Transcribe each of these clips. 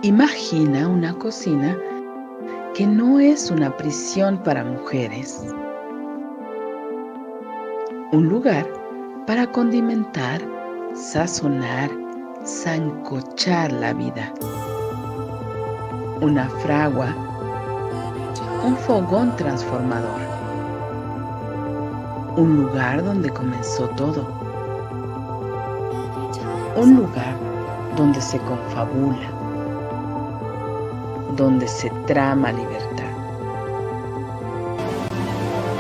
Imagina una cocina que no es una prisión para mujeres, un lugar para condimentar, sazonar, sancochar la vida, una fragua, un fogón transformador, un lugar donde comenzó todo, un lugar donde se confabula, donde se trama libertad.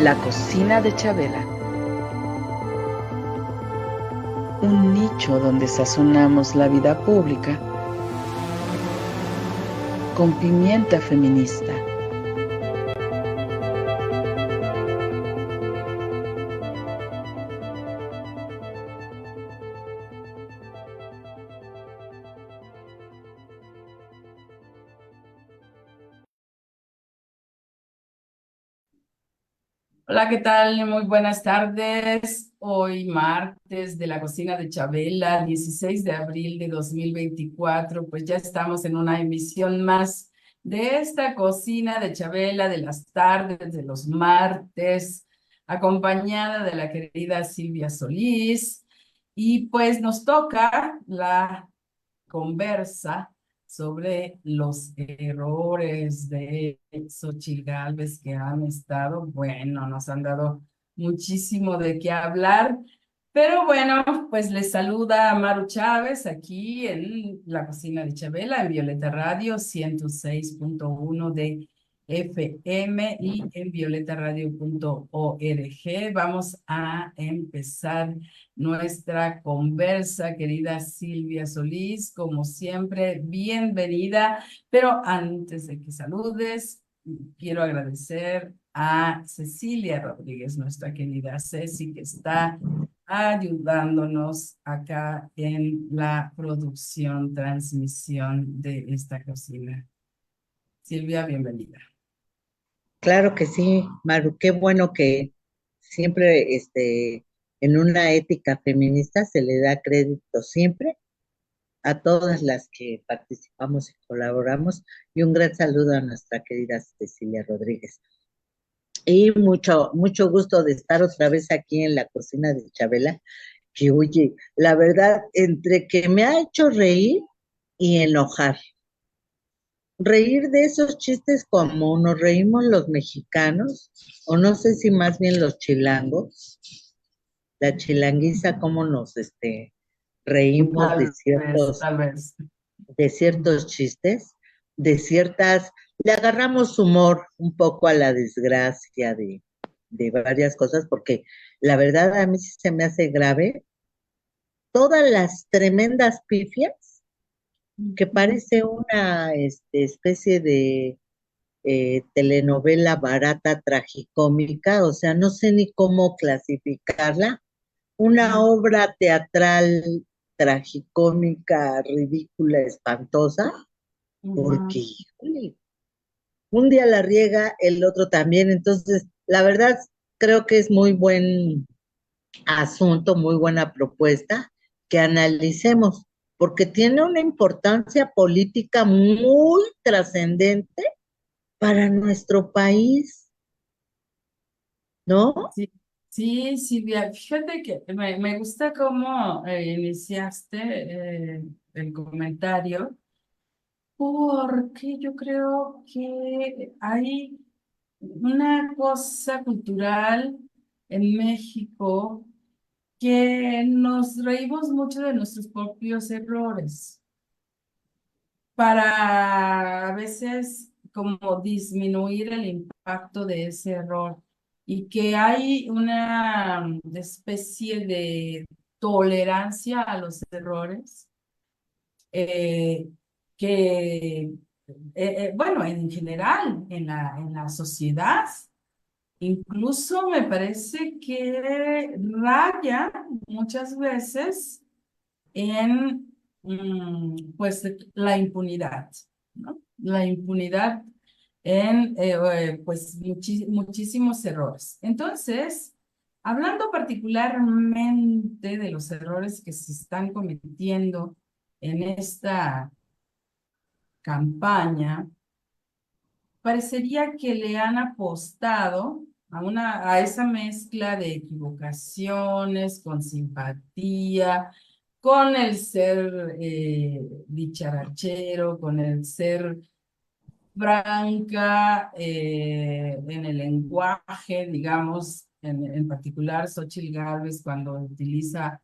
La cocina de Chabela, un nicho donde sazonamos la vida pública con pimienta feminista. Hola, ¿qué tal? Muy buenas tardes. Hoy martes de la cocina de Chabela, 16 de abril de 2024, pues ya estamos en una emisión más de esta cocina de Chabela de las tardes, de los martes, acompañada de la querida Silvia Solís. Y pues nos toca la conversa sobre los errores de Xóchitl Gálvez que han estado, bueno, nos han dado muchísimo de qué hablar. Pero bueno, pues les saluda Maru Chávez aquí en la cocina de Chabela, en Violeta Radio 106.1 de FM y en violetaradio.org. Vamos a empezar nuestra conversa, querida Silvia Solís, como siempre, bienvenida. Pero antes de que saludes, quiero agradecer a Cecilia Rodríguez, nuestra querida Ceci, que está ayudándonos acá en la producción, transmisión de esta cocina. Silvia, bienvenida. Claro que sí, Maru, qué bueno que siempre en una ética feminista se le da crédito siempre a todas las que participamos y colaboramos, y un gran saludo a nuestra querida Cecilia Rodríguez. Y mucho gusto de estar otra vez aquí en la cocina de Chabela, que oye, la verdad, entre que me ha hecho reír y enojar. Reír de esos chistes como nos reímos los mexicanos, o no sé si más bien los chilangos, la chilanguiza, cómo nos reímos Tal vez. de ciertos chistes, de ciertas, le agarramos humor un poco a la desgracia de varias cosas, porque la verdad a mí sí se me hace grave todas las tremendas pifias que parece una especie de telenovela barata, tragicómica, o sea, no sé ni cómo clasificarla, una obra teatral tragicómica, ridícula, espantosa, porque, híjole, un día la riega, el otro también, entonces, la verdad, creo que es muy buen asunto, muy buena propuesta que analicemos, porque tiene una importancia política muy trascendente para nuestro país, ¿no? Sí, sí, Silvia, fíjate que me gusta cómo iniciaste el comentario, porque yo creo que hay una cosa cultural en México que nos reímos mucho de nuestros propios errores para a veces como disminuir el impacto de ese error y que hay una especie de tolerancia a los errores eh, que, bueno, en general en la sociedad, incluso me parece que raya muchas veces en pues la impunidad, ¿no? La impunidad en pues muchísimos errores. Entonces, hablando particularmente de los errores que se están cometiendo en esta campaña, parecería que le han apostado a esa mezcla de equivocaciones, con simpatía, con el ser dicharachero, con el ser franca en el lenguaje, digamos, en particular Xóchitl Gálvez cuando utiliza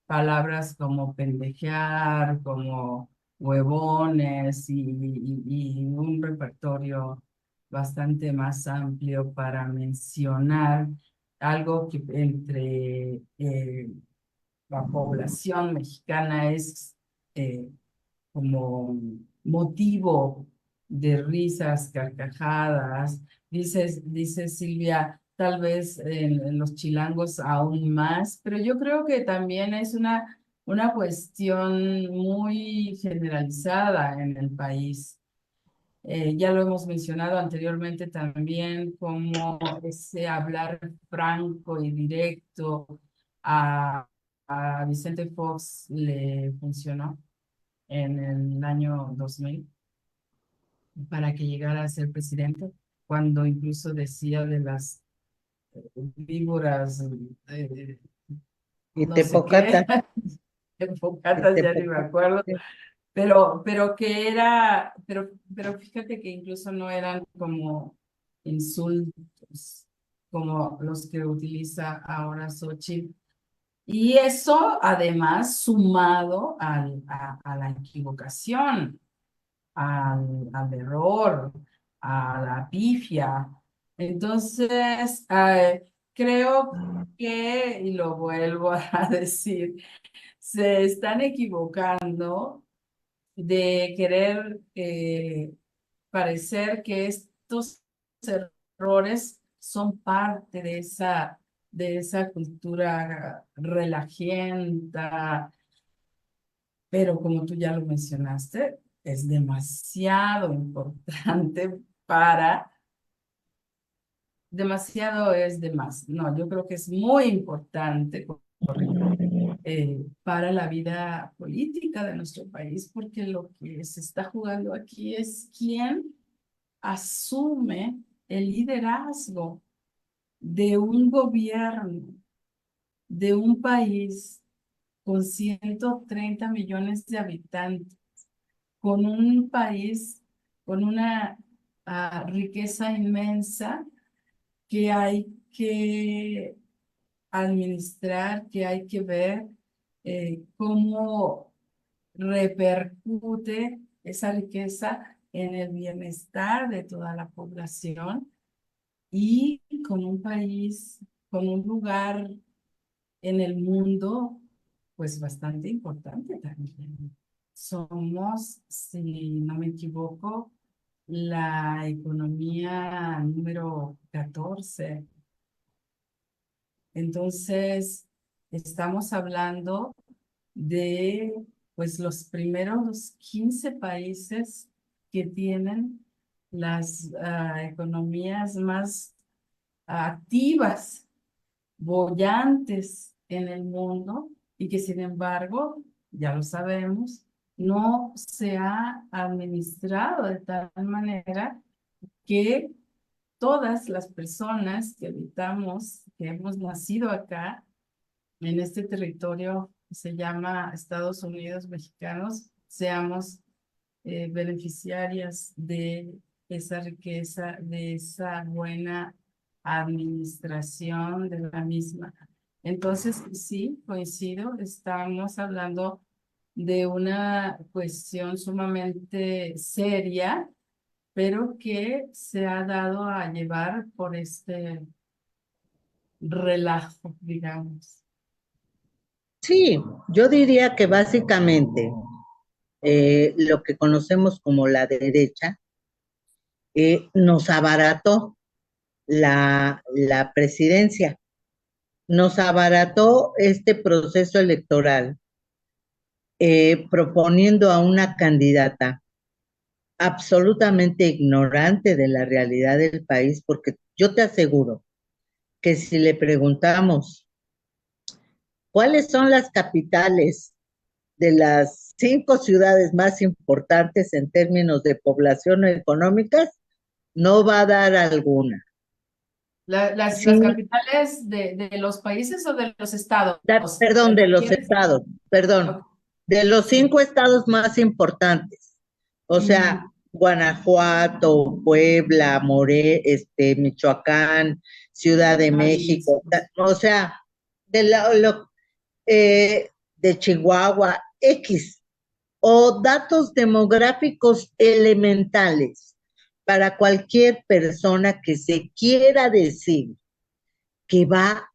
palabras como pendejear, como huevones y un repertorio bastante más amplio para mencionar algo que entre la población mexicana es como motivo de risas, carcajadas. Dice Silvia, tal vez en los chilangos aún más, pero yo creo que también es una cuestión muy generalizada en el país. Ya lo hemos mencionado anteriormente también, como ese hablar franco y directo a, a Vicente Fox le funcionó en el año 2000 para que llegara a ser presidente, cuando incluso decía de las víboras, Y no sé Tepocata, qué, y enfocadas, ya ni me Tepocata. acuerdo, pero que pero fíjate que incluso no eran como insultos como los que utiliza ahora Xochitl. Y eso además sumado a la equivocación, al error, a la pifia. Entonces, creo que, y lo vuelvo a decir, se están equivocando de querer parecer que estos errores son parte de esa cultura relajienta, pero como tú ya lo mencionaste, es demasiado importante demasiado es de más. No, yo creo que es muy importante, corrijo, para la vida política de nuestro país, porque lo que se está jugando aquí es quién asume el liderazgo de un gobierno, de un país con 130 millones de habitantes, con un país con una riqueza inmensa que hay que administrar, que hay que ver cómo repercute esa riqueza en el bienestar de toda la población y con un país, con un lugar en el mundo, pues bastante importante también. Somos, si no me equivoco, la economía número 14. Entonces, estamos hablando de pues los primeros 15 países que tienen las economías más activas, bollantes en el mundo y que sin embargo, ya lo sabemos, no se ha administrado de tal manera que todas las personas que habitamos, que hemos nacido acá, en este territorio que se llama Estados Unidos Mexicanos, seamos beneficiarias de esa riqueza, de esa buena administración de la misma. Entonces, sí, coincido, estamos hablando de una cuestión sumamente seria, pero que se ha dado a llevar por este relajo, digamos. Sí, yo diría que básicamente lo que conocemos como la derecha nos abarató la presidencia, nos abarató este proceso electoral proponiendo a una candidata absolutamente ignorante de la realidad del país, porque yo te aseguro que si le preguntamos cuáles son las capitales de las 5 ciudades más importantes en términos de población o económicas, no va a dar alguna. Las Sí, capitales de los países o de los estados, ¿te perdón, de los refieres? estados, perdón, Ok. de los 5 estados más importantes. O sea, Ujú. Guanajuato, Puebla, Michoacán, Ciudad de México, Jalisco. o sea, de, eh, de Chihuahua, X, o datos demográficos elementales para cualquier persona que se quiera decir que va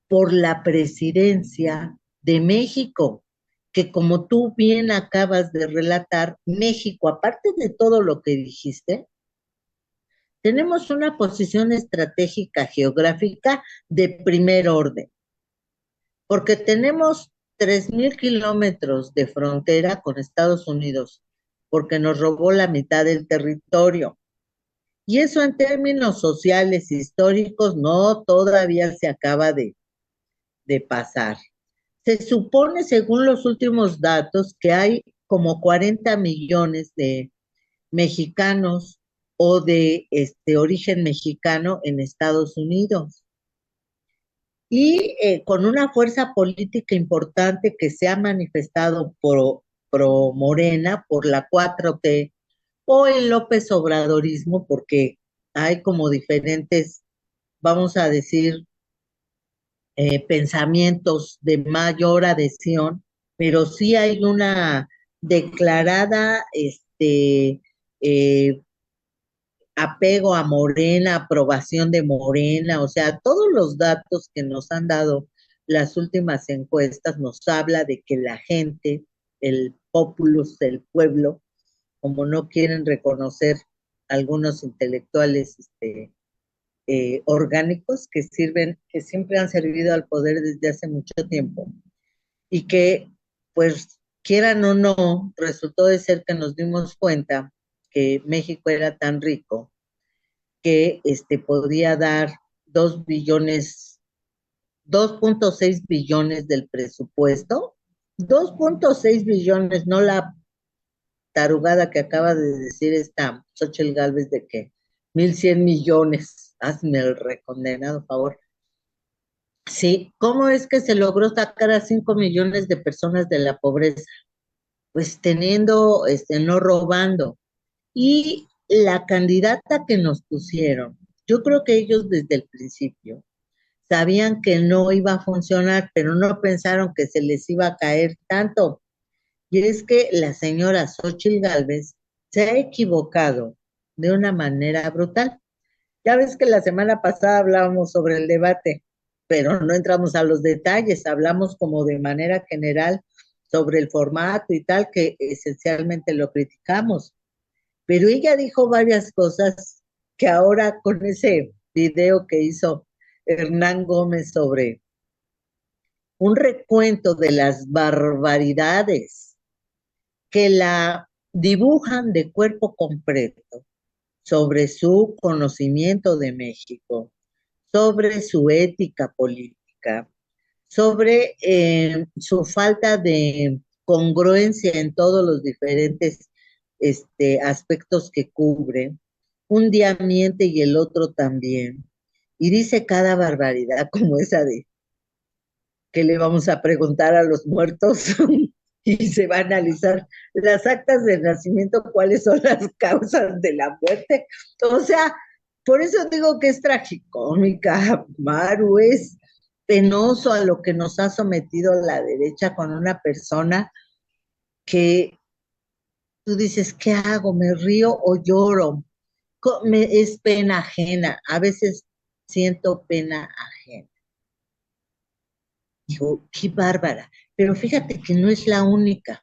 por la presidencia de México, que como tú bien acabas de relatar, México, aparte de todo lo que dijiste, tenemos una posición estratégica geográfica de primer orden, porque tenemos 3.000 kilómetros de frontera con Estados Unidos, porque nos robó la mitad del territorio. Y eso en términos sociales, históricos, no todavía se acaba de pasar. Se supone, según los últimos datos, que hay como 40 millones de mexicanos o de origen mexicano en Estados Unidos. Y con una fuerza política importante que se ha manifestado pro Morena, por la 4T, o el López Obradorismo, porque hay como diferentes, vamos a decir, pensamientos de mayor adhesión, pero sí hay una declarada eh, apego a Morena, aprobación de Morena, o sea, todos los datos que nos han dado las últimas encuestas nos habla de que la gente, el populus, el pueblo, como no quieren reconocer algunos intelectuales orgánicos que sirven, que siempre han servido al poder desde hace mucho tiempo y que, pues, quieran o no, resultó de ser que nos dimos cuenta que México era tan rico que podría dar 2 billones, 2.6 billones del presupuesto, 2.6 billones, no la tarugada que acaba de decir esta Xochitl Gálvez de que 1.100 millones, hazme el recondenado favor. Sí, ¿cómo es que se logró sacar a 5 millones de personas de la pobreza? Pues teniendo, no robando. Y la candidata que nos pusieron, yo creo que ellos desde el principio sabían que no iba a funcionar, pero no pensaron que se les iba a caer tanto. Y es que la señora Xochitl Gálvez se ha equivocado de una manera brutal. Ya ves que la semana pasada hablábamos sobre el debate, pero no entramos a los detalles, hablamos como de manera general sobre el formato y tal, que esencialmente lo criticamos. Pero ella dijo varias cosas que ahora con ese video que hizo Hernán Gómez sobre un recuento de las barbaridades que la dibujan de cuerpo completo sobre su conocimiento de México, sobre su ética política, sobre su falta de congruencia en todos los diferentes aspectos que cubre. Un día miente y el otro también. Y dice cada barbaridad como esa de que le vamos a preguntar a los muertos y se va a analizar las actas de nacimiento, cuáles son las causas de la muerte. O sea, por eso digo que es tragicómica, Maru, es penoso a lo que nos ha sometido la derecha con una persona que tú dices, ¿qué hago? ¿Me río o lloro? Es pena ajena, a veces siento pena ajena. Digo, qué bárbara. Pero fíjate que no es la única.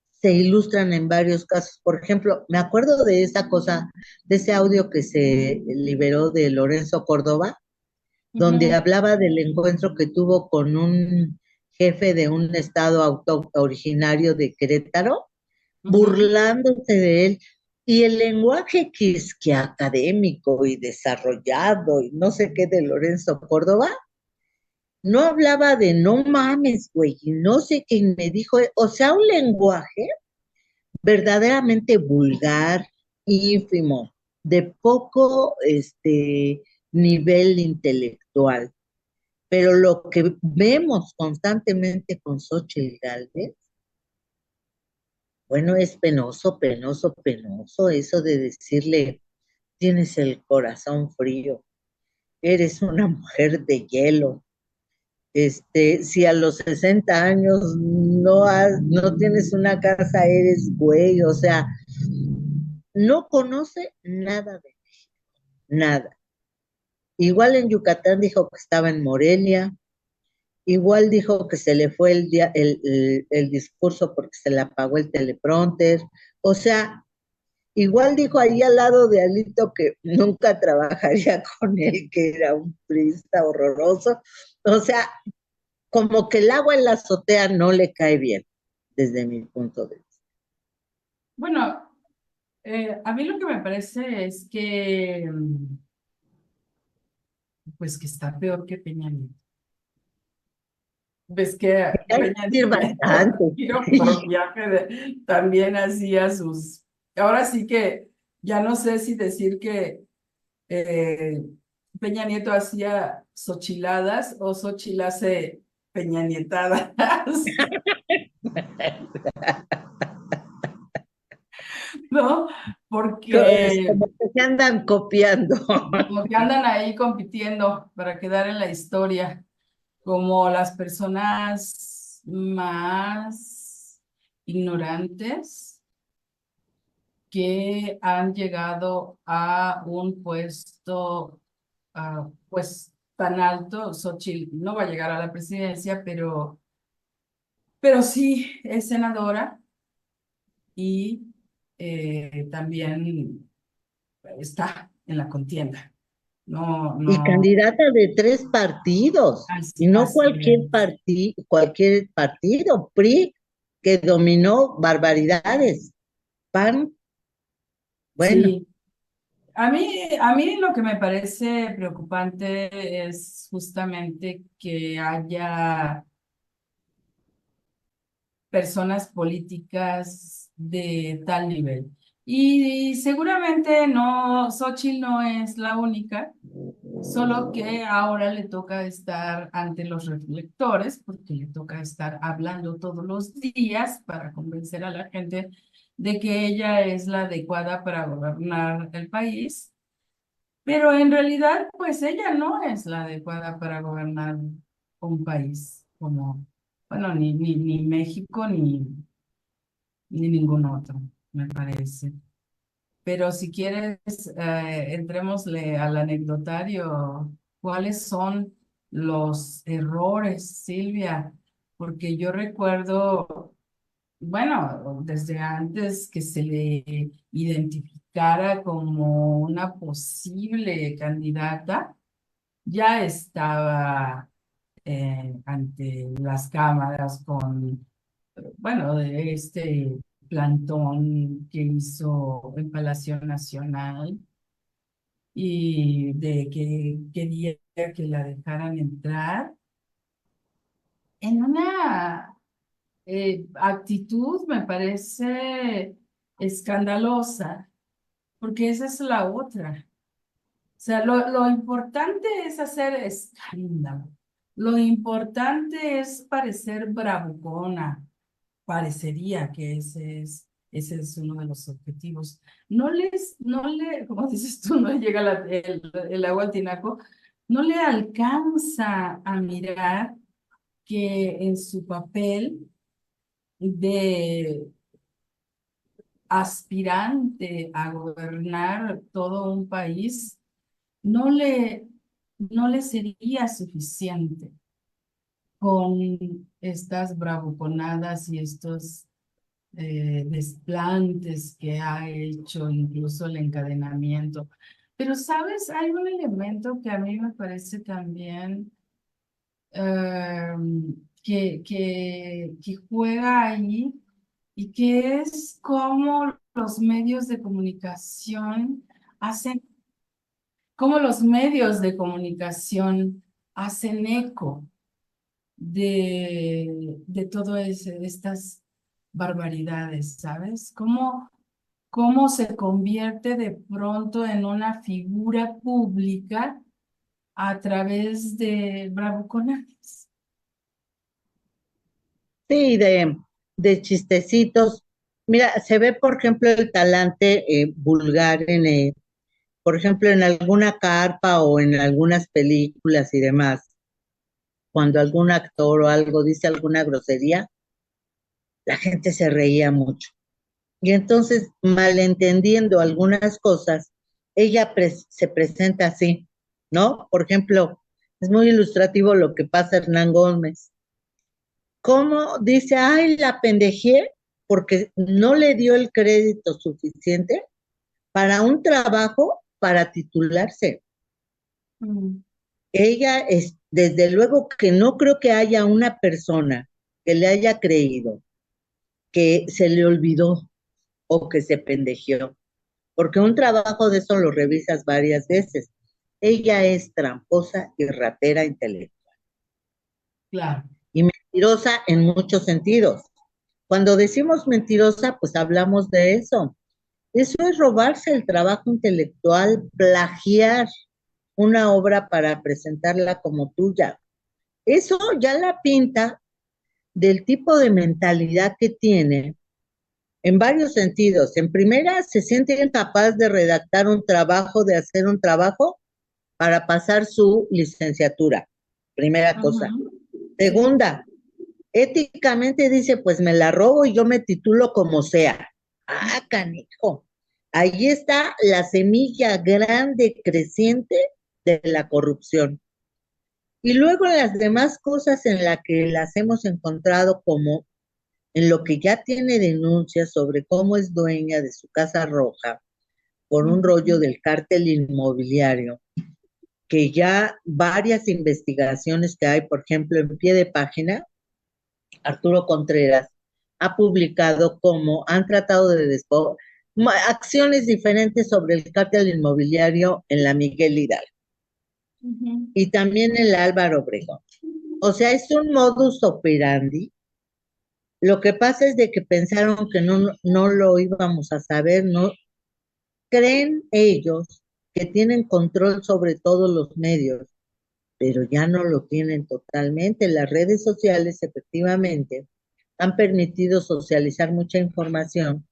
Se ilustran en varios casos. Por ejemplo, me acuerdo de esa cosa, de ese audio que se liberó de Lorenzo Córdoba, donde Ujú, hablaba del encuentro que tuvo con un jefe de un estado originario de Querétaro, ujú. burlándose de él. Y el lenguaje que académico y desarrollado y no sé qué de Lorenzo Córdoba, no hablaba de no mames, güey, y no sé qué, y me dijo, o sea, un lenguaje verdaderamente vulgar, ínfimo, de poco nivel intelectual. Pero lo que vemos constantemente con Xochitl Gálvez, bueno, es penoso, penoso, penoso eso de decirle, tienes el corazón frío, eres una mujer de hielo. Si a los 60 años no tienes una casa, eres güey, o sea, no conoce nada de nada. Igual en Yucatán dijo que estaba en Morelia, igual dijo que se le fue el discurso porque se le apagó el teleprompter, o sea, igual dijo ahí al lado de Alito que nunca trabajaría con él, que era un priista horroroso, o sea, como que el agua en la azotea no le cae bien, desde mi punto de vista. Bueno, a mí lo que me parece es que, pues que está peor que Peña Nieto. Ves que Hay que Peña decir Nieto, bastante. tiro por viaje, también hacía sus... Ahora sí que ya no sé si decir que eh, Peña Nieto hacía sochiladas o Xochitl hace peñanietadas, ¿no? Porque Como que se andan copiando. como que andan ahí compitiendo para quedar en la historia, como las personas más ignorantes que han llegado a un puesto, pues, tan alto. Xochitl no va a llegar a la presidencia, pero sí es senadora y también está en la contienda. No, Y no, candidata de 3 partidos, y así, no así es. cualquier partido, PRI, que dominó barbaridades. PAN, bueno, Sí, a mí lo que me parece preocupante es justamente que haya personas políticas de tal nivel. Y seguramente no, Xochitl no es la única, solo que ahora le toca estar ante los reflectores, porque le toca estar hablando todos los días para convencer a la gente de que ella es la adecuada para gobernar el país. Pero en realidad, pues ella no es la adecuada para gobernar un país como, bueno, ni México ni ningún otro, me parece. Pero si quieres, entrémosle al anecdotario. ¿Cuáles son los errores, Silvia? Porque yo recuerdo, bueno, desde antes que se le identificara como una posible candidata, ya estaba ante las cámaras con, bueno, de este plantón que hizo en Palacio Nacional y de que quería que la dejaran entrar en una actitud, me parece escandalosa, porque esa es la otra. O sea, lo importante es hacer escándalo. Lo importante es parecer bravucona. Parecería que ese es uno de los objetivos. Como dices tú, no le llega el agua al tinaco, no le alcanza a mirar que en su papel de aspirante a gobernar todo un país, no le, no le sería suficiente con estas bravuconadas y estos desplantes que ha hecho, incluso el encadenamiento. Pero, ¿sabes? Hay un elemento que a mí me parece también eh, que juega ahí y que es cómo los medios de comunicación hacen cómo los medios de comunicación hacen eco de todas estas barbaridades, ¿sabes? ¿Cómo se convierte de pronto en una figura pública a través de bravuconajes? Sí, de chistecitos. Mira, se ve, por ejemplo, el talante vulgar por ejemplo, en alguna carpa o en algunas películas y demás, cuando algún actor o algo dice alguna grosería, la gente se reía mucho. Y entonces, malentendiendo algunas cosas, ella se presenta así, ¿no? Por ejemplo, es muy ilustrativo lo que pasa a Hernán Gómez. ¿Cómo dice, ay, la pendejé? Porque no le dio el crédito suficiente para un trabajo para titularse. Mm. Ella es, desde luego que no creo que haya una persona que le haya creído que se le olvidó o que se pendejeó, porque un trabajo de eso lo revisas varias veces. Ella es tramposa y ratera intelectual Claro. y mentirosa en muchos sentidos. Cuando decimos mentirosa, pues hablamos de eso. Eso es robarse el trabajo intelectual, plagiar una obra para presentarla como tuya. Eso ya la pinta del tipo de mentalidad que tiene en varios sentidos. En primera, se siente incapaz de redactar un trabajo, de hacer un trabajo para pasar su licenciatura. Primera cosa. Ujú. Sí. Segunda, éticamente dice, pues me la robo y yo me titulo como sea. Ah, canijo. Ahí está la semilla grande, creciente de la corrupción. Y luego las demás cosas en las que las hemos encontrado como en lo que ya tiene denuncias sobre cómo es dueña de su casa roja por un rollo Ujú. del cártel inmobiliario, que ya varias investigaciones que hay, por ejemplo, en pie de página, Arturo Contreras ha publicado cómo han tratado de acciones diferentes sobre el cártel inmobiliario en la Miguel Hidalgo Ujú. y también en la Álvaro Obregón. O sea, es un modus operandi. Lo que pasa es de que pensaron que no lo íbamos a saber, no creen ellos que tienen control sobre todos los medios, pero ya no lo tienen totalmente. Las redes sociales efectivamente han permitido socializar mucha información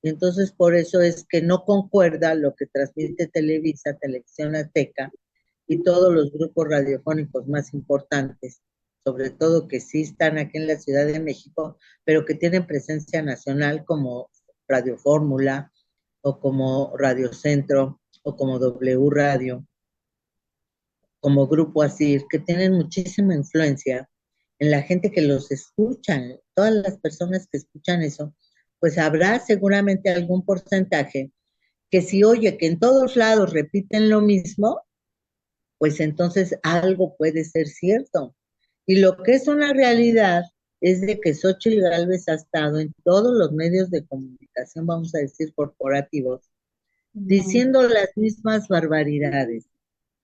y entonces por eso es que no concuerda lo que transmite Televisa, Televisión Azteca y todos los grupos radiofónicos más importantes, sobre todo que sí están aquí en la Ciudad de México, pero que tienen presencia nacional como Radio Fórmula o como Radio Centro o como W Radio, como Grupo Asir, que tienen muchísima influencia en la gente que los escucha, todas las personas que escuchan eso, pues habrá seguramente algún porcentaje que si oye que en todos lados repiten lo mismo, pues entonces algo puede ser cierto. Y lo que es una realidad es de que Xóchitl Gálvez ha estado en todos los medios de comunicación, vamos a decir, corporativos, Ujú. diciendo las mismas barbaridades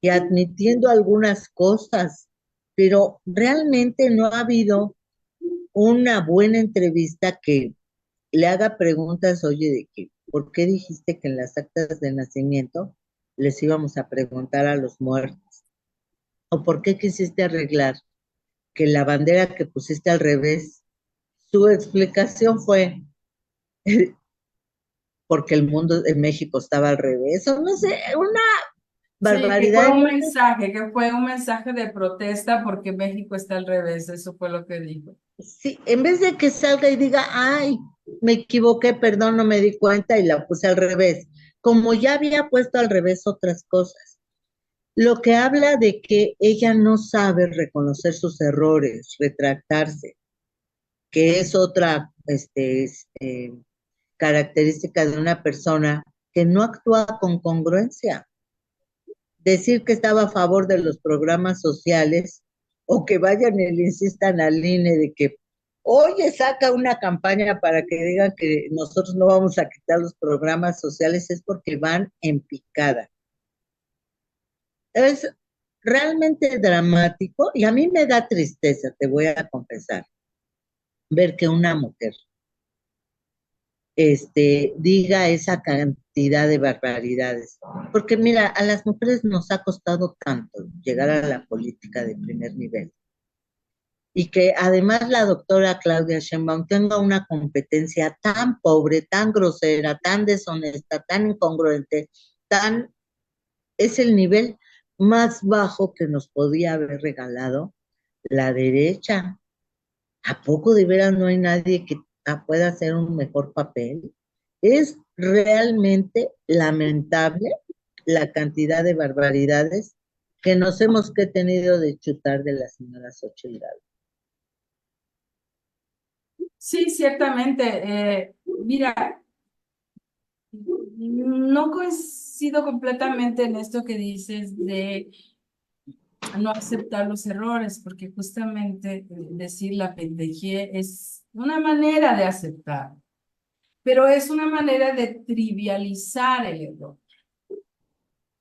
y admitiendo algunas cosas, pero realmente no ha habido una buena entrevista que le haga preguntas, oye, de que, ¿por qué dijiste que en las actas de nacimiento les íbamos a preguntar a los muertos? ¿O por qué quisiste arreglar que la bandera que pusiste al revés? Su explicación fue porque el mundo de México estaba al revés, o no sé, una Sí, barbaridad. que fue un mensaje de protesta porque México está al revés, eso fue lo que dijo. Sí, en vez de que salga y diga, ay, me equivoqué, perdón, no me di cuenta y la puse al revés, como ya había puesto al revés otras cosas, lo que habla de que ella no sabe reconocer sus errores, retractarse, que es otra característica de una persona que no actúa con congruencia. Decir que estaba a favor de los programas sociales o que vayan y le insistan al INE de que, oye, saca una campaña para que digan que nosotros no vamos a quitar los programas sociales, es porque van en picada. Es realmente dramático y a mí me da tristeza, te voy a confesar, ver que una mujer diga esa cantidad de barbaridades. Porque mira, a las mujeres nos ha costado tanto llegar a la política de primer nivel. Y que además la doctora Claudia Sheinbaum tenga una competencia tan pobre, tan grosera, tan deshonesta, tan incongruente, es el nivel más bajo que nos podía haber regalado la derecha. ¿A poco de veras no hay nadie que pueda hacer un mejor papel? Es realmente lamentable la cantidad de barbaridades que nos hemos tenido de chutar de la señora Xochitl Gálvez. Sí, ciertamente. Mira, no coincido completamente en esto que dices de no aceptar los errores, porque justamente decir la pendejé es una manera de aceptar, pero es una manera de trivializar el error.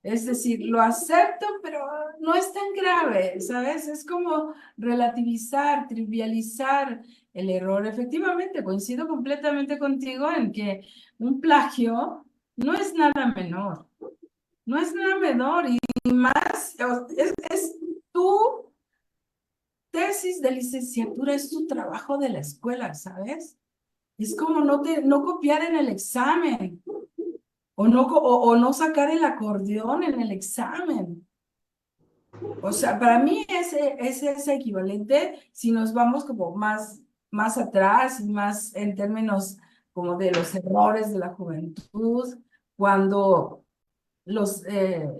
Es decir, lo acepto, pero no es tan grave, ¿sabes? Es como relativizar, trivializar el error. Efectivamente, coincido completamente contigo en que un plagio no es nada menor. No es nada menor y más, es tu tesis de licenciatura, es tu trabajo de la escuela, ¿sabes? Es como no copiar en el examen. O no sacar el acordeón en el examen. O sea, para mí es equivalente si nos vamos como más atrás y más en términos como de los errores de la juventud, cuando los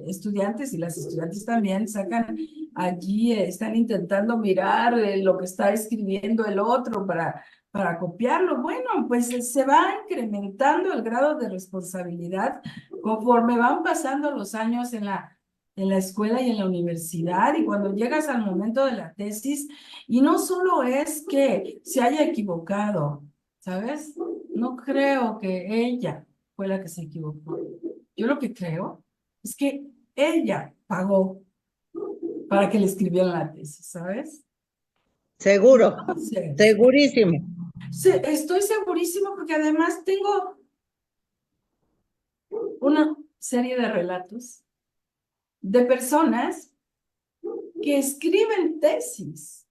estudiantes y las estudiantes también sacan allí, están intentando mirar lo que está escribiendo el otro para copiarlo. Bueno, pues se va incrementando el grado de responsabilidad conforme van pasando los años en la escuela y en la universidad, y cuando llegas al momento de la tesis, y no solo es que se haya equivocado, ¿sabes? No creo que ella fue la que se equivocó. Yo lo que creo es que ella pagó para que le escribieran la tesis, ¿sabes? Seguro, Entonces, segurísimo. estoy segurísimo porque además tengo una serie de relatos de personas que escriben tesis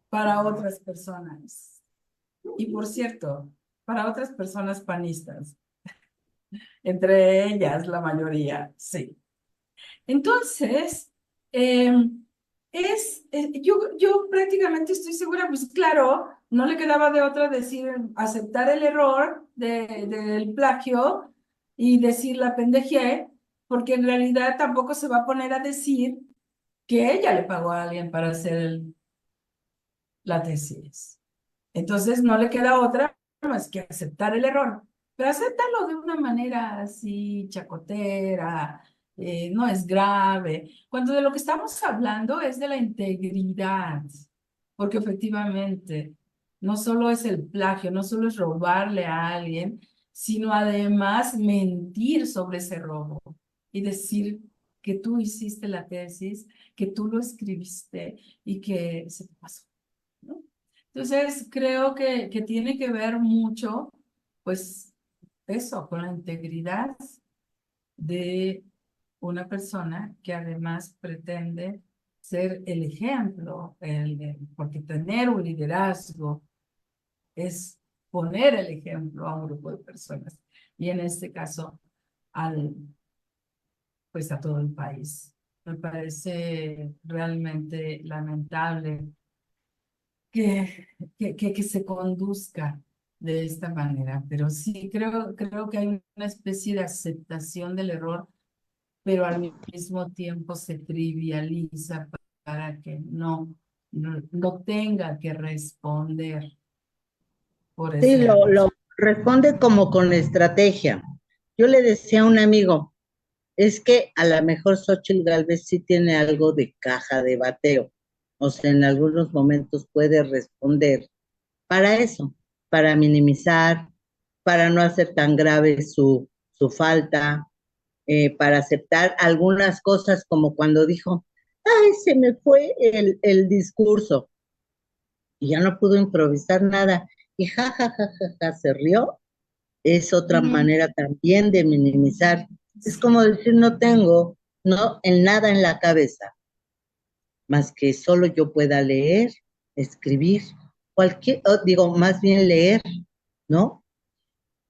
para otras personas. Y por cierto, para otras personas panistas, entre ellas la mayoría, sí. Entonces, yo prácticamente estoy segura, pues claro, no le quedaba de otra decir, aceptar el error del plagio y decir la pendejé, porque en realidad tampoco se va a poner a decir que ella le pagó a alguien para hacer la tesis. Entonces no le queda otra más que aceptar el error, pero aceptarlo de una manera así chacotera, no es grave. Cuando de lo que estamos hablando es de la integridad, porque efectivamente no solo es el plagio, no solo es robarle a alguien, sino además mentir sobre ese robo y decir que tú hiciste la tesis, que tú lo escribiste y que se te pasó, ¿no? Entonces, creo que tiene que ver mucho, pues, eso, con la integridad de una persona que además pretende ser el ejemplo, porque tener un liderazgo es poner el ejemplo a un grupo de personas, y en este caso, pues, a todo el país. Me parece realmente lamentable que se conduzca de esta manera, pero sí creo que hay una especie de aceptación del error, pero al mismo tiempo se trivializa para que no tenga que responder por Sí, ese error. lo responde como con estrategia. Yo le decía a un amigo, es que a lo mejor Xochitl Gálvez sí tiene algo de caja de bateo, o sea, en algunos momentos puede responder para eso, para minimizar, para no hacer tan grave su falta, para aceptar algunas cosas como cuando dijo, ay, se me fue el discurso y ya no pudo improvisar nada. Y ja, ja, ja, ja, ja, se rió. Es otra Ujú. manera también de minimizar. Es como Sí. decir, no tengo, no, en nada en la cabeza, más que solo yo pueda leer, escribir, cualquier, digo, más bien leer, ¿no?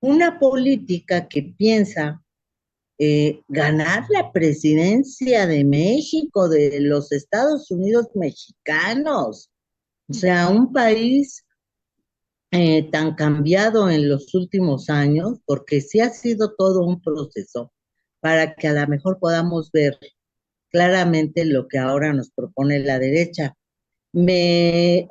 Una política que piensa ganar la presidencia de México, de los Estados Unidos mexicanos, o sea, un país tan cambiado en los últimos años, porque sí ha sido todo un proceso para que a lo mejor podamos ver claramente lo que ahora nos propone la derecha. Me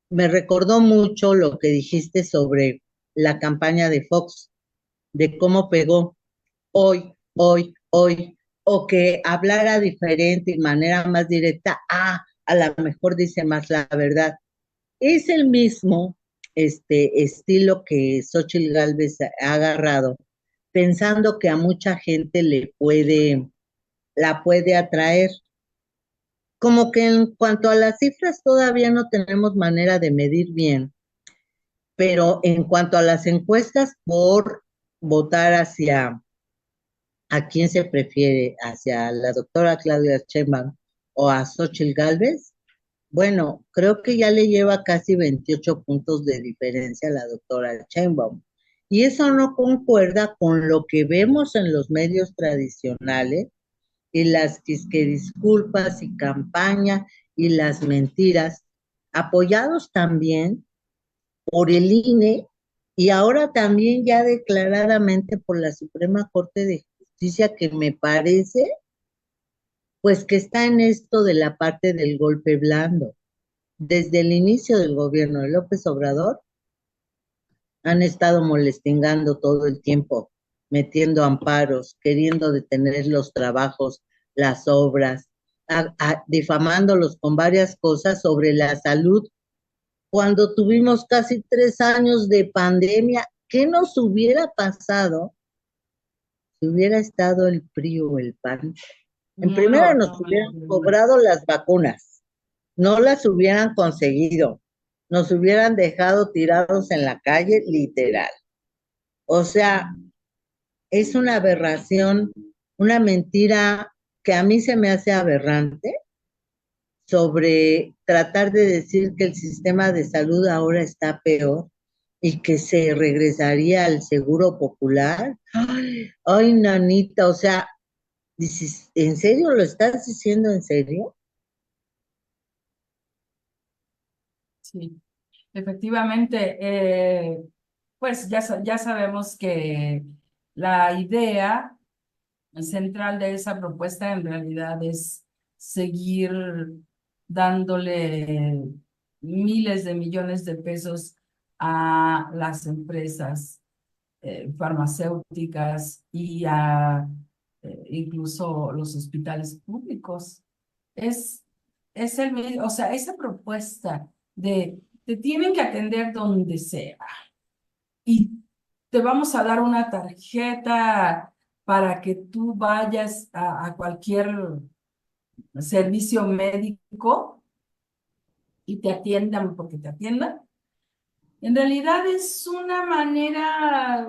recordó mucho lo que dijiste sobre la campaña de Fox, de cómo pegó hoy, o que hablara diferente y manera más directa, a lo mejor dice más la verdad. Es el mismo estilo que Xóchitl Gálvez ha agarrado, pensando que a mucha gente la puede atraer. Como que en cuanto a las cifras todavía no tenemos manera de medir bien, pero en cuanto a las encuestas por votar hacia a quién se prefiere, hacia la doctora Claudia Sheinbaum o a Xóchitl Gálvez, bueno, creo que ya le lleva casi 28 puntos de diferencia a la doctora Sheinbaum. Y eso no concuerda con lo que vemos en los medios tradicionales y las disculpas y campaña y las mentiras, apoyados también por el INE y ahora también ya declaradamente por la Suprema Corte de Justicia, que me parece, pues que está en esto de la parte del golpe blando. Desde el inicio del gobierno de López Obrador han estado molestingando todo el tiempo, metiendo amparos, queriendo detener los trabajos, las obras, difamándolos con varias cosas sobre la salud. Cuando tuvimos casi 3 años de pandemia, ¿qué nos hubiera pasado si hubiera estado el PRI o el PAN? En Muy primera nos bueno, hubieran cobrado las vacunas, no las hubieran conseguido, nos hubieran dejado tirados en la calle, literal. O sea, es una aberración, una mentira que a mí se me hace aberrante sobre tratar de decir que el sistema de salud ahora está peor y que se regresaría al seguro popular. Ay, nanita, o sea, dices, ¿en serio lo estás diciendo en serio? sí. Efectivamente, pues ya sabemos que la idea central de esa propuesta en realidad es seguir dándole miles de millones de pesos a las empresas farmacéuticas y a incluso los hospitales públicos. Es, es el mismo, o sea, esa propuesta de te tienen que atender donde sea y te vamos a dar una tarjeta para que tú vayas a cualquier servicio médico y te atiendan porque te atiendan. En realidad es una manera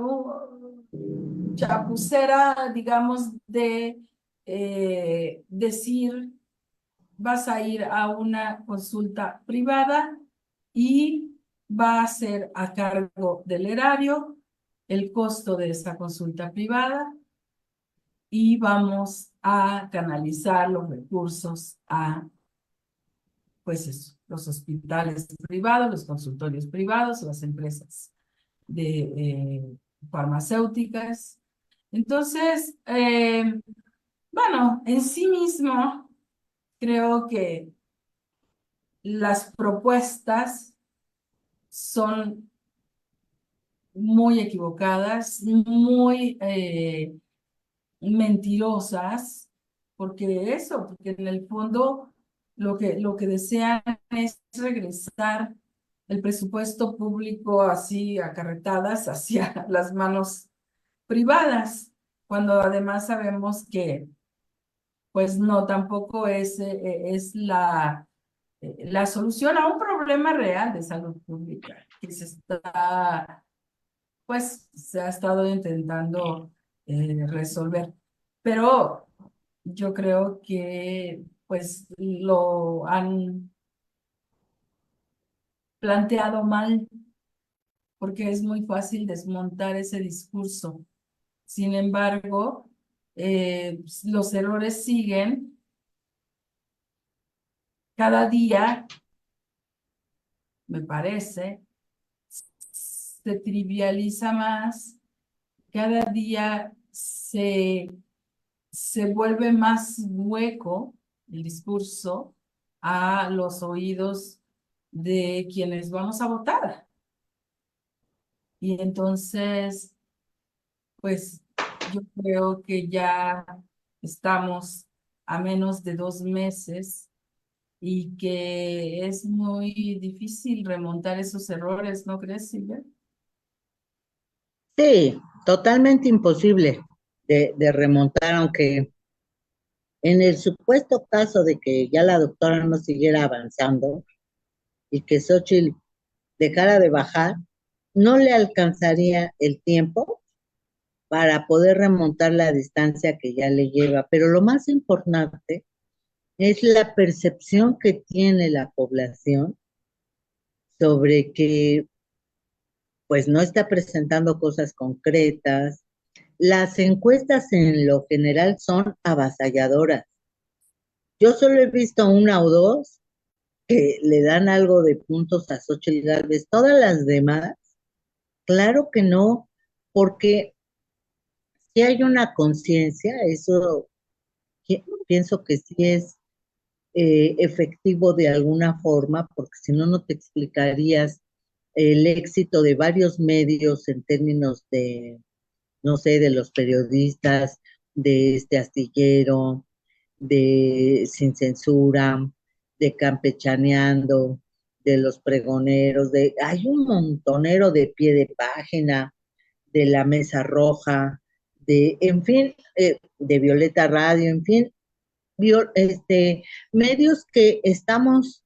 chapucera, digamos, de decir, vas a ir a una consulta privada y va a ser a cargo del erario el costo de esa consulta privada y vamos a canalizar los recursos a, pues eso, los hospitales privados, los consultorios privados, las empresas de farmacéuticas. Entonces, bueno, en sí mismo, creo que las propuestas son muy equivocadas, muy mentirosas, porque en el fondo lo que desean es regresar el presupuesto público así acarretadas hacia las manos privadas, cuando además sabemos que pues no, tampoco es la solución a un problema real de salud pública que se ha estado intentando resolver. Pero yo creo que pues lo han planteado mal, porque es muy fácil desmontar ese discurso. Sin embargo, los errores siguen cada día, me parece, se trivializa más, cada día se vuelve más hueco el discurso a los oídos de quienes vamos a votar. Y entonces, pues yo creo que ya estamos a menos de 2 meses y que es muy difícil remontar esos errores, ¿no crees, Silvia? Sí, totalmente imposible de remontar, aunque en el supuesto caso de que ya la doctora no siguiera avanzando y que Xochitl dejara de bajar, no le alcanzaría el tiempo para poder remontar la distancia que ya le lleva. Pero lo más importante es la percepción que tiene la población sobre que pues no está presentando cosas concretas. Las encuestas en lo general son avasalladoras. Yo solo he visto una o dos que le dan algo de puntos a Xochitl Gálvez. Todas las demás, claro que no, porque si hay una conciencia, eso pienso que sí es efectivo de alguna forma, porque si no, no te explicarías el éxito de varios medios en términos de, no sé, de los periodistas, de este astillero, de Sin Censura, de Campechaneando, de los pregoneros, hay un montonero de pie de página, de la Mesa Roja, en fin, de Violeta Radio, en fin, medios que estamos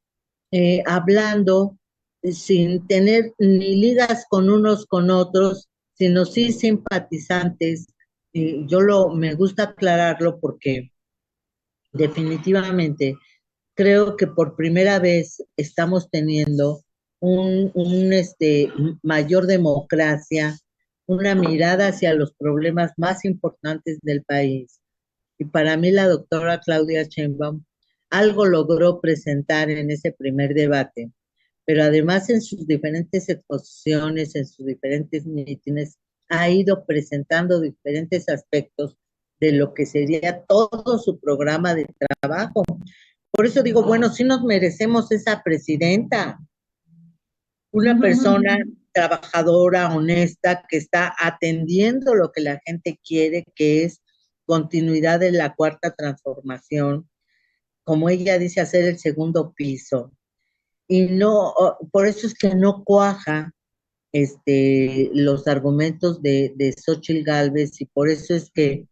hablando sin tener ni ligas con unos con otros, sino sí simpatizantes. Me gusta aclararlo porque definitivamente creo que por primera vez estamos teniendo mayor democracia, una mirada hacia los problemas más importantes del país. Y para mí la doctora Claudia Sheinbaum algo logró presentar en ese primer debate, pero además en sus diferentes exposiciones, en sus diferentes mítines, ha ido presentando diferentes aspectos de lo que sería todo su programa de trabajo. Por eso digo, bueno, sí nos merecemos esa presidenta, una persona trabajadora, honesta, que está atendiendo lo que la gente quiere, que es continuidad de la cuarta transformación, como ella dice, hacer el segundo piso. Y no, por eso es que no cuaja los argumentos de Xochitl Gálvez, y por eso es que,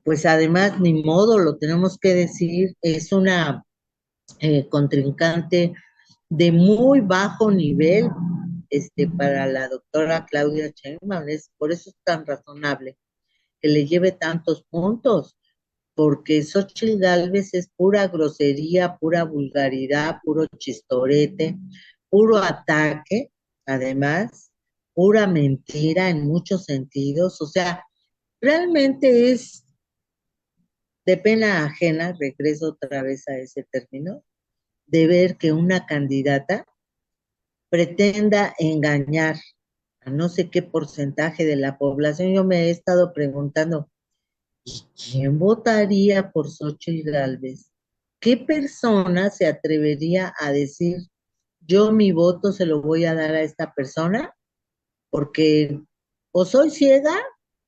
pues además, ni modo, lo tenemos que decir, es una contrincante de muy bajo nivel para la doctora Claudia Sheinbaum. Por eso es tan razonable que le lleve tantos puntos, porque Xochitl Gálvez es pura grosería, pura vulgaridad, puro chistorete, puro ataque, además, pura mentira en muchos sentidos. O sea, realmente es de pena ajena, regreso otra vez a ese término, de ver que una candidata pretenda engañar a no sé qué porcentaje de la población. Yo me he estado preguntando, ¿y quién votaría por Xochitl Gálvez? ¿Qué persona se atrevería a decir, yo mi voto se lo voy a dar a esta persona? Porque o soy ciega,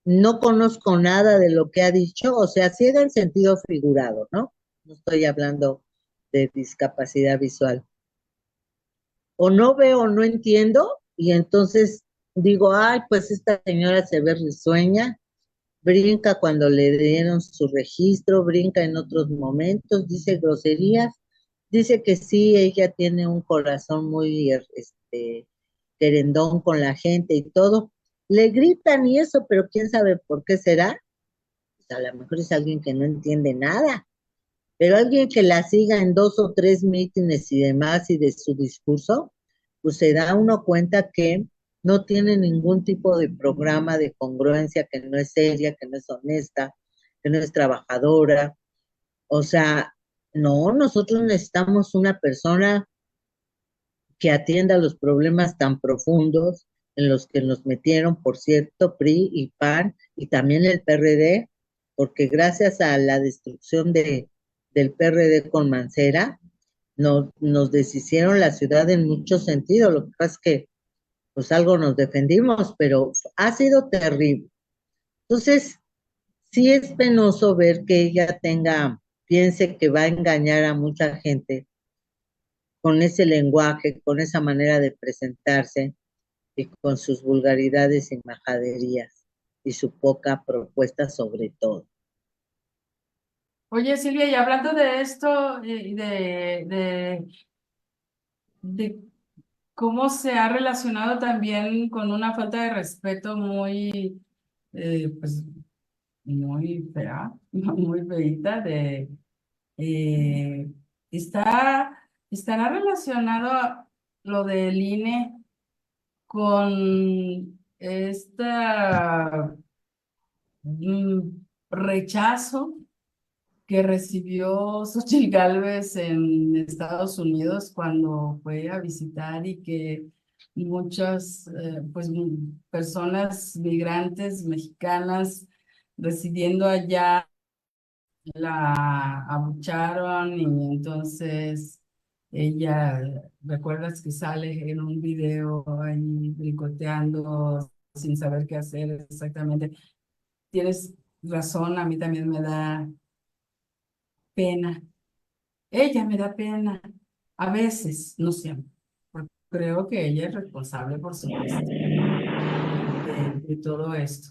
no conozco nada de lo que ha dicho, o sea, ciega en sentido figurado, ¿no? No estoy hablando de discapacidad visual. O no veo, no entiendo, y entonces digo, ay, pues esta señora se ve risueña, brinca cuando le dieron su registro, brinca en otros momentos, dice groserías, dice que sí, ella tiene un corazón muy querendón con la gente y todo. Le gritan y eso, pero quién sabe por qué será. Pues a lo mejor es alguien que no entiende nada, pero alguien que la siga en 2 o 3 mítines y demás y de su discurso, pues se da uno cuenta que no tiene ningún tipo de programa de congruencia, que no es seria, que no es honesta, que no es trabajadora. O sea, no, nosotros necesitamos una persona que atienda los problemas tan profundos en los que nos metieron, por cierto, PRI y PAN y también el PRD, porque gracias a la destrucción del PRD con Mancera, nos deshicieron la ciudad en muchos sentidos. Lo que pasa es que pues algo nos defendimos, pero ha sido terrible. Entonces, sí es penoso ver que ella piense que va a engañar a mucha gente con ese lenguaje, con esa manera de presentarse y con sus vulgaridades y majaderías y su poca propuesta sobre todo. Oye, Silvia, y hablando de esto, de cómo se ha relacionado también con una falta de respeto muy, pues, muy fea, muy feita, eh, está, estará relacionado lo del INE con esta rechazo que recibió Xochitl Gálvez en Estados Unidos cuando fue a visitar y que muchas pues, personas migrantes mexicanas residiendo allá la abucharon y entonces ella, ¿recuerdas que sale en un video ahí bricoteando sin saber qué hacer exactamente? Tienes razón, a mí también me da pena. Ella me da pena, a veces, no siempre, porque creo que ella es responsable, por supuesto, de todo esto,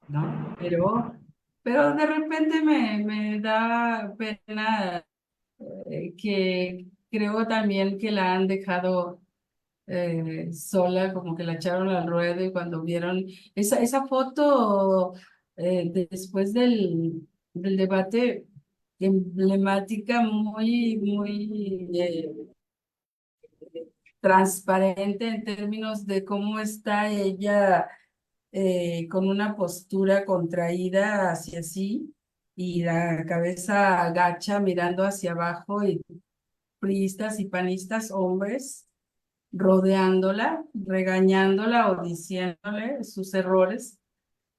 ¿no? Pero de repente me da pena que creo también que la han dejado sola, como que la echaron al ruedo y cuando vieron esa foto después del debate emblemática, muy transparente en términos de cómo está ella con una postura contraída hacia sí y la cabeza agacha mirando hacia abajo y priistas y panistas hombres rodeándola, regañándola o diciéndole sus errores,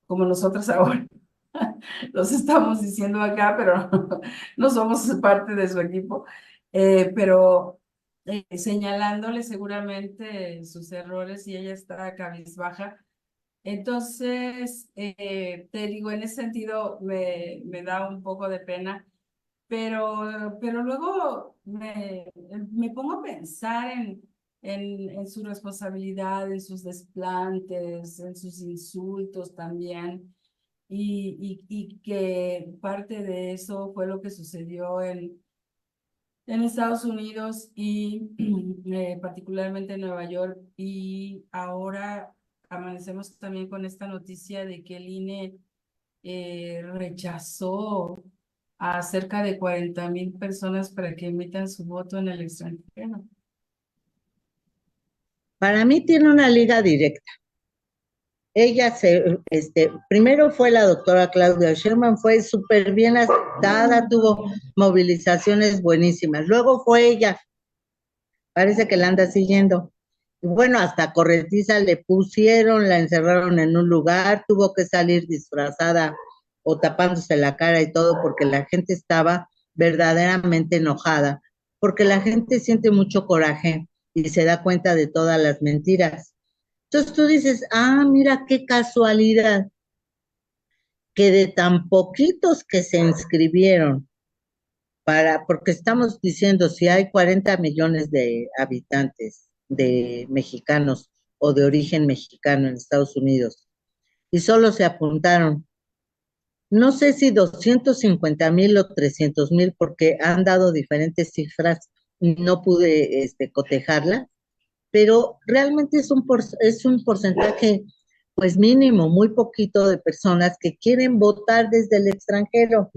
como nosotros ahora los estamos diciendo acá, pero no somos parte de su equipo, pero señalándole seguramente sus errores y ella está cabizbaja. Entonces, te digo, en ese sentido me da un poco de pena, pero luego me pongo a pensar en su responsabilidad, en sus desplantes, en sus insultos también, y que parte de eso fue lo que sucedió en Estados Unidos y particularmente en Nueva York, y ahora amanecemos también con esta noticia de que el INE rechazó a cerca de 40,000 personas para que emitan su voto en el extranjero. Para mí tiene una liga directa. Ella primero fue la doctora Claudia Sherman, fue súper bien aceptada, tuvo movilizaciones buenísimas. Luego fue ella, parece que la anda siguiendo. Y bueno, hasta corretiza le pusieron, la encerraron en un lugar, tuvo que salir disfrazada o tapándose la cara y todo porque la gente estaba verdaderamente enojada, porque la gente siente mucho coraje y se da cuenta de todas las mentiras. Entonces tú dices, ah, mira qué casualidad, que de tan poquitos que se inscribieron porque estamos diciendo, si hay 40 millones de habitantes, de mexicanos o de origen mexicano en Estados Unidos, y solo se apuntaron no sé si 250,000 o 300,000, porque han dado diferentes cifras y no pude cotejarlas, pero realmente es un porcentaje pues mínimo, muy poquito de personas que quieren votar desde el extranjero.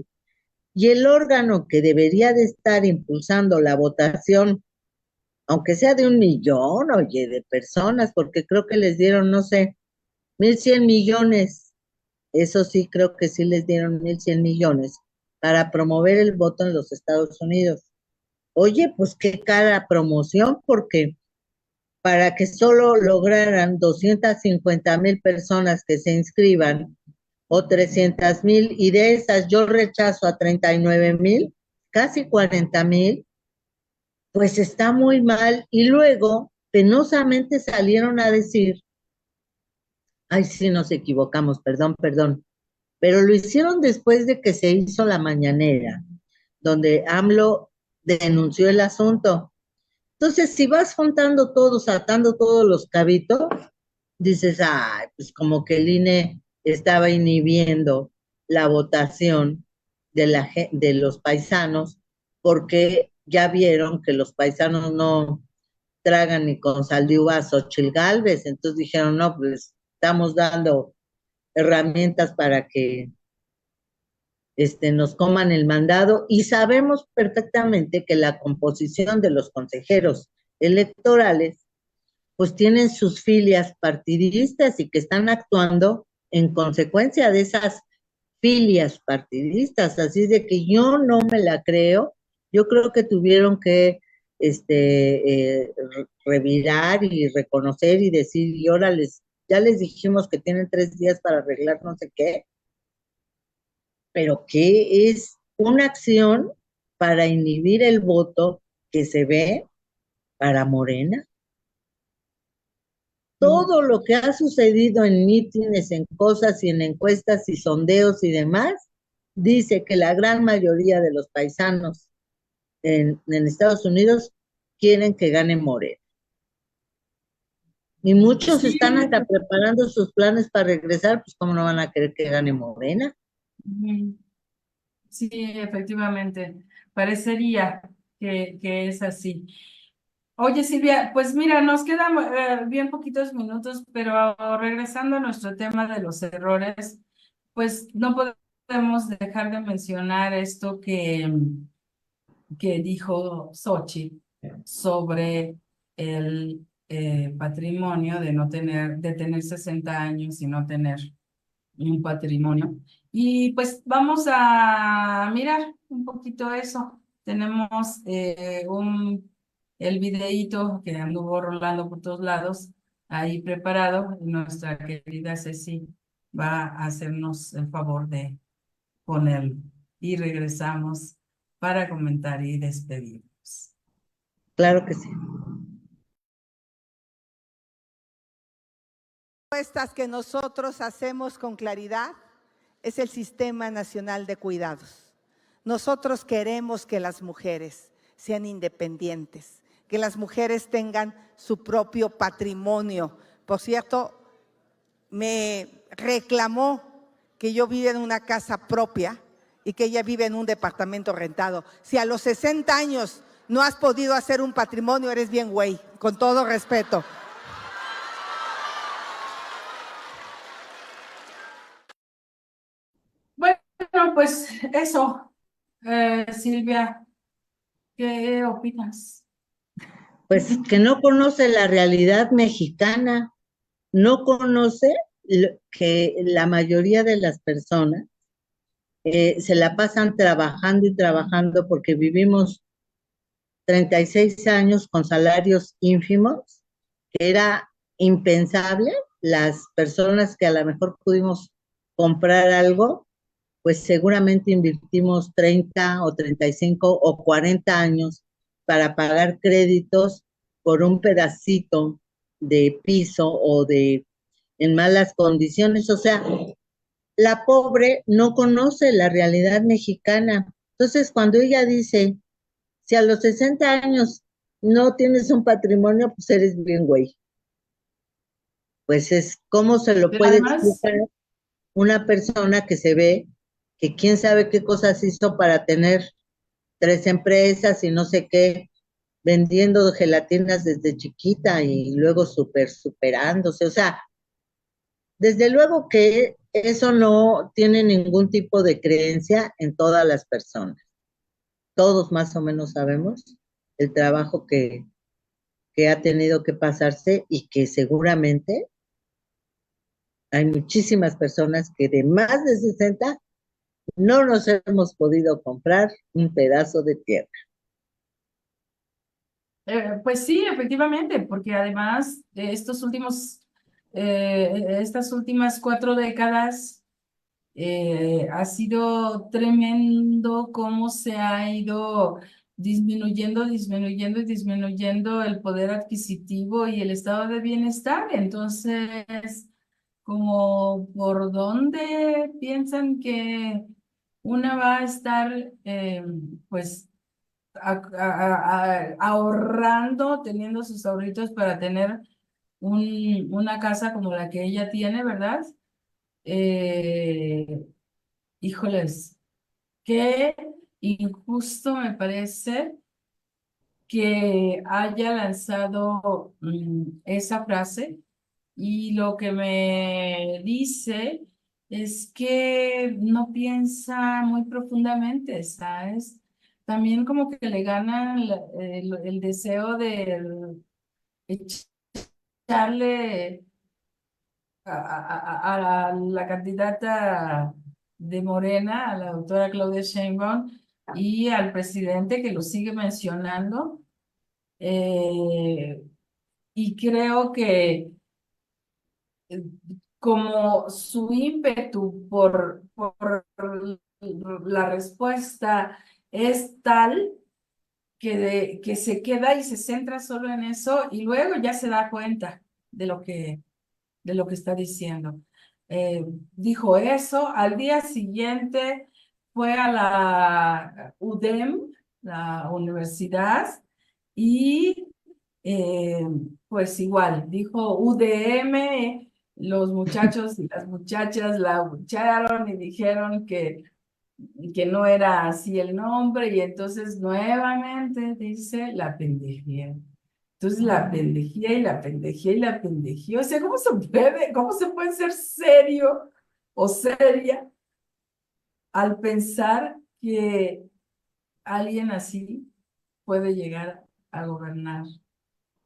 Y el órgano que debería de estar impulsando la votación, aunque sea de 1 millón, oye, de personas, porque creo que les dieron, no sé, 1,100 millones, eso sí, creo que sí les dieron 1,100 millones para promover el voto en los Estados Unidos. Oye, pues qué cara promoción, porque para que solo lograran 250,000 personas que se inscriban o 300,000, y de esas yo rechazo a 39,000, casi 40,000, pues está muy mal. Y luego, penosamente salieron a decir, ay, sí, nos equivocamos, perdón, perdón, pero lo hicieron después de que se hizo la mañanera, donde AMLO denunció el asunto. Entonces, si vas juntando todos, atando todos los cabitos, dices, ay, pues como que el INE estaba inhibiendo la votación de los paisanos, porque ya vieron que los paisanos no tragan ni con sal de uva a Xochitl Gálvez, entonces dijeron, no, pues estamos dando herramientas para que nos coman el mandado, y sabemos perfectamente que la composición de los consejeros electorales pues tienen sus filias partidistas y que están actuando en consecuencia de esas filias partidistas, así de que yo no me la creo. Yo creo que tuvieron que revirar y reconocer y decir, y ahora ya les dijimos que tienen 3 días para arreglar no sé qué, pero que es una acción para inhibir el voto que se ve para Morena. Todo lo que ha sucedido en mítines, en cosas y en encuestas y sondeos y demás, dice que la gran mayoría de los paisanos en Estados Unidos quieren que gane Morena. Y muchos Sí, están hasta preparando sus planes para regresar, pues cómo no van a querer que gane Morena. ujú. Sí, efectivamente, parecería que es así. Oye, Silvia, pues mira, nos quedan bien poquitos minutos, pero regresando a nuestro tema de los errores, pues no podemos dejar de mencionar esto que dijo Xochitl sobre el patrimonio de no tener, de tener 60 años y no tener un patrimonio. Y pues vamos a mirar un poquito eso. Tenemos el videíto que anduvo rolando por todos lados, ahí preparado. Nuestra querida Ceci va a hacernos el favor de ponerlo. Y regresamos para comentar y despedirnos. Claro que sí. Propuestas que nosotros hacemos con claridad es el Sistema Nacional de Cuidados. Nosotros queremos que las mujeres sean independientes, que las mujeres tengan su propio patrimonio. Por cierto, me reclamó que yo vivo en una casa propia y que ella vive en un departamento rentado. Si a los 60 años no has podido hacer un patrimonio, eres bien güey, con todo respeto. Bueno, pues eso, Silvia, ¿qué opinas? Pues que no conoce la realidad mexicana, no conoce que la mayoría de las personas se la pasan trabajando y trabajando, porque vivimos 36 años con salarios ínfimos, que era impensable. Las personas que a lo mejor pudimos comprar algo, pues seguramente invertimos 30 o 35 o 40 años para pagar créditos por un pedacito de piso o en malas condiciones. O sea, la pobre no conoce la realidad mexicana. Entonces, cuando ella dice, si a los 60 años no tienes un patrimonio, pues eres bien güey. Pues es cómo se lo Pero puede además, explicar una persona que se ve que quién sabe qué cosas hizo para tener 3 empresas y no sé qué, vendiendo gelatinas desde chiquita y luego superándose. O sea, desde luego que eso no tiene ningún tipo de creencia en todas las personas. Todos más o menos sabemos el trabajo que ha tenido que pasarse y que seguramente hay muchísimas personas que de más de 60 no nos hemos podido comprar un pedazo de tierra. Pues sí, efectivamente, porque además de estas últimas 4 décadas ha sido tremendo cómo se ha ido disminuyendo, disminuyendo y disminuyendo el poder adquisitivo y el estado de bienestar. Entonces, como por dónde piensan que una va a estar, pues ahorrando, teniendo sus ahorritos para tener una casa como la que ella tiene, ¿verdad? Eh, híjoles, qué injusto me parece que haya lanzado esa frase, y lo que me dice es que no piensa muy profundamente, ¿sabes? También como que le gana el deseo de echarle a la candidata de Morena, a la doctora Claudia Sheinbaum, y al presidente que lo sigue mencionando. eh, y creo que eh, como su ímpetu por la respuesta es tal que se queda y se centra solo en eso y luego ya se da cuenta de lo que está diciendo. Dijo eso, al día siguiente fue a la UDEM, la universidad, y pues igual, dijo UDM, los muchachos y las muchachas la abucharon y dijeron que no era así el nombre, y entonces nuevamente dice la pendejía. Entonces la pendejía y la pendejía y la pendejía. O sea, cómo se puede ser serio o seria al pensar que alguien así puede llegar a gobernar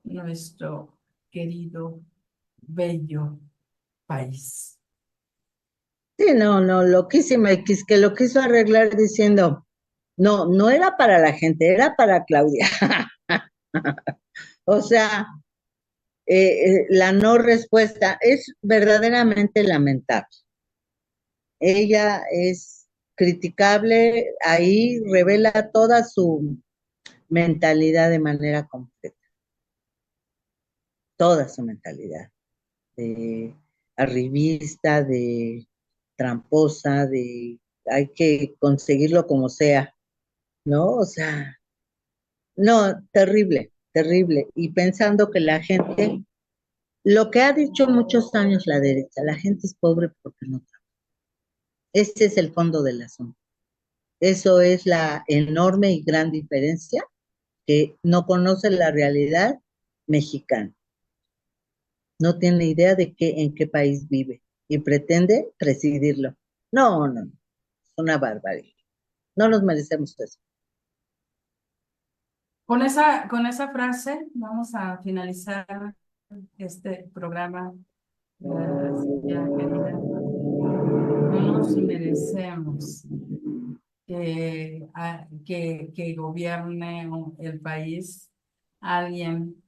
nuestro querido, bello país? Sí, no, no, loquísima, y que lo quiso arreglar diciendo, no, no era para la gente, era para Claudia. O sea, la no respuesta es verdaderamente lamentable. Ella es criticable, ahí revela toda su mentalidad de manera completa, toda su mentalidad, de arribista, de tramposa, de hay que conseguirlo como sea, ¿no? O sea, no, terrible, terrible. Y pensando que la gente, lo que ha dicho muchos años la derecha, la gente es pobre porque no trabaja. Ese es el fondo del asunto. Eso es la enorme y gran diferencia, que no conoce la realidad mexicana. No tiene idea de en qué país vive y pretende presidirlo. No, no, no, es una barbaridad. No nos merecemos eso. Con esa frase vamos a finalizar este programa. Silvia, querida, no nos merecemos que gobierne el país alguien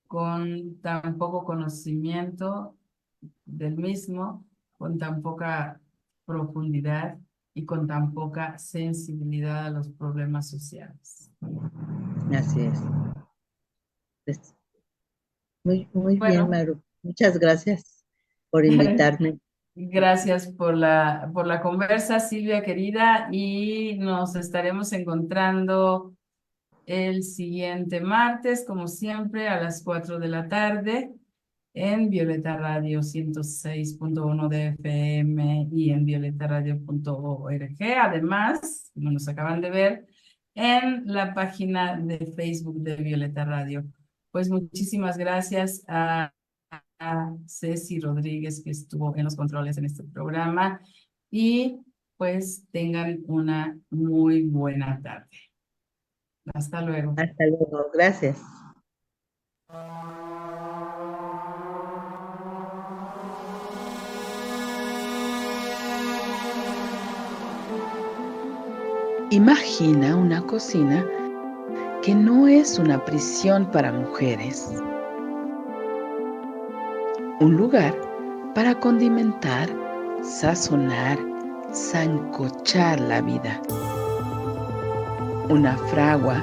con tan poco conocimiento del mismo, con tan poca profundidad y con tan poca sensibilidad a los problemas sociales. Así es. Pues, muy, muy bien, Bueno, Maru. Muchas gracias por invitarme. gracias por la conversa, Silvia querida, y nos estaremos encontrando el siguiente martes, como siempre, a las 4 de la tarde. en Violeta Radio 106.1 de FM y en violetaradio.org. Además, como nos acaban de ver, en la página de Facebook de Violeta Radio. Pues muchísimas gracias a Ceci Rodríguez, que estuvo en los controles en este programa, y pues tengan una muy buena tarde. Hasta luego. Hasta luego, gracias. Imagina una cocina que no es una prisión para mujeres. Un lugar para condimentar, sazonar, sancochar la vida. Una fragua,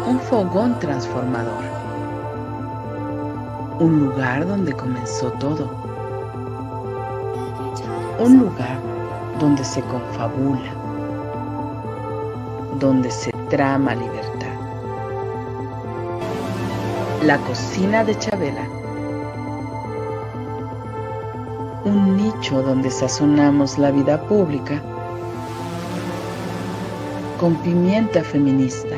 un fogón transformador. Un lugar donde comenzó todo. Un lugar donde se confabula, donde se trama libertad. La cocina de Chabela. Un nicho donde sazonamos la vida pública con pimienta feminista